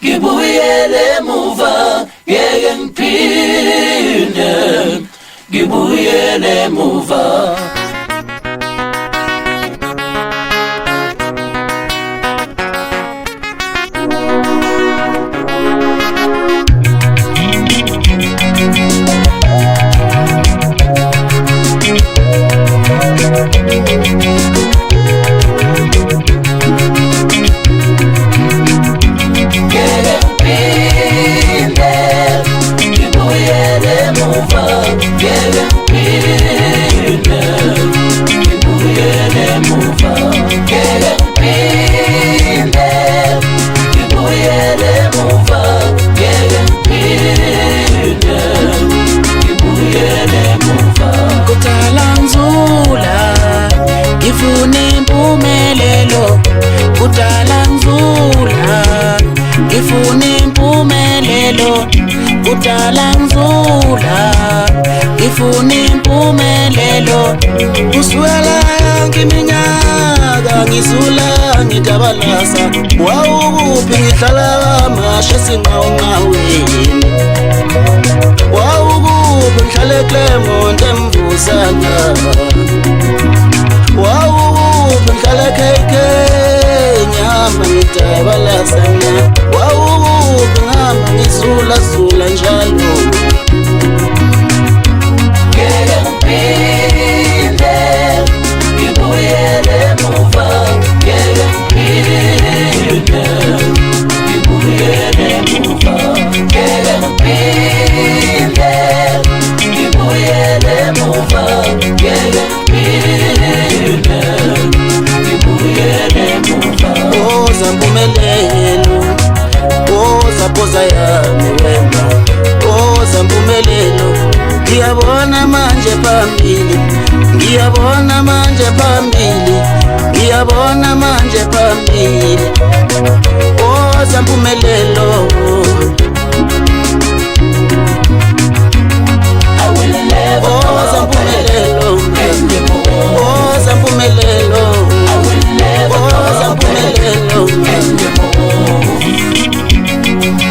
ngibuyele emuva ngeke ngiphinde ngibuyele emuva. Kudala ngizula ngifuna impumelelo, kuswela ngiminyaka ngizula ngitabalasa, wawukuphi ngihlala kamasha esinqawunqaweni, wawukuphi ngihlala eClermont eMvusana, wawukuphi ngihlala eKK Nyama ngitabalasa, wawukuphi ngihamba ngizula zula njalo. Ngeke ngiphinde ngibuyele emuva, ngeke ngiphinde ngibuyele emuva, ngeke ngiphinde ngibuyele emuva, ngeke ngiphinde ngibuyele emuva. Woza mpumelelo, woza poza yami wena, woza mpumelelo, ngiyabona manje phambili, ngiyabona manje phambili, ngiyabona manje phambili, woza mpumelelo. Woza mpumelelo, woza mpumelelo, woza mpumelelo.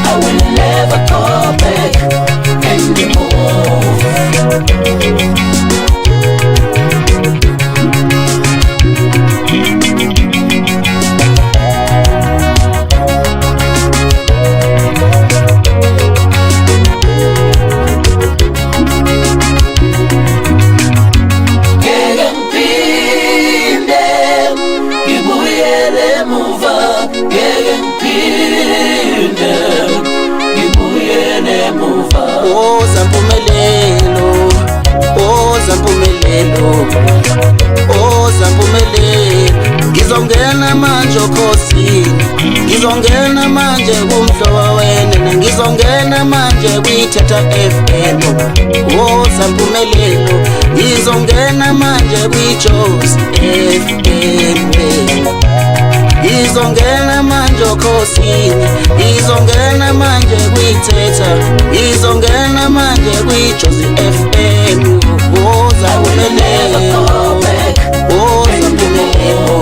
I will never go back anymore. Ngeke ngiphinde ngibuyele emuva, ngeke ngiphinde ngibuyele emuva. Woza mpumelelo, woza mpumelelo, woza mpumelelo, ngizongena manje okhosini, ngizongena manje kumhlobo wena, ngizongena manje kwiThatha FM. Woza mpumelelo, ngizongena manje kwiJozi FM, ngizongena manje okhosini, ngizongena manje kwiThatha, ngizongena manje kwiJozi FM. Woza mpumelelo, woza mpumelelo.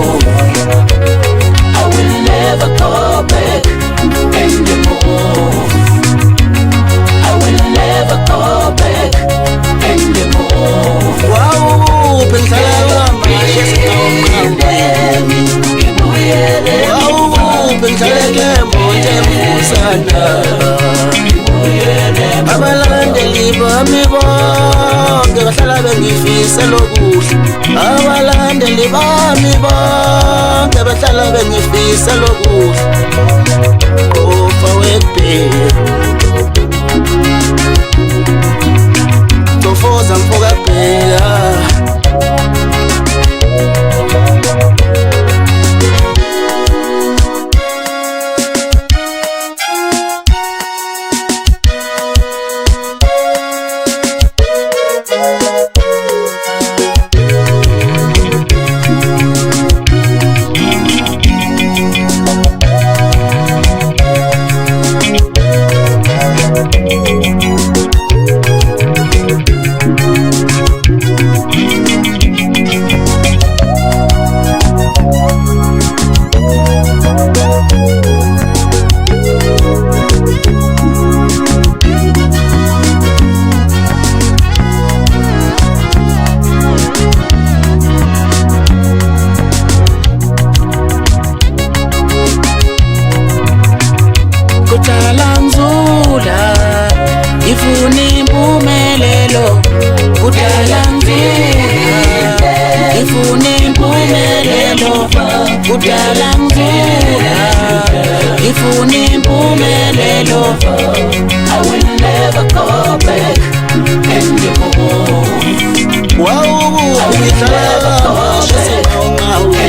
I will never go back anymore. I will never go back anymore. Wawukuphi ngihlala kamasha esinqawunqaweni, wawukuphi ngihlala eClermont eMvusana, abalandeli bami bonke bahlala bengifisa lokuhle, abalandeli bami bonke bahlala bengifisa lokuhle. Qofa wekubheka, Tofoza mfoka bheka. kudala ngizula ngifuna impumelelo. I will never go back anymore. Wow, ngihlala kahle sengawe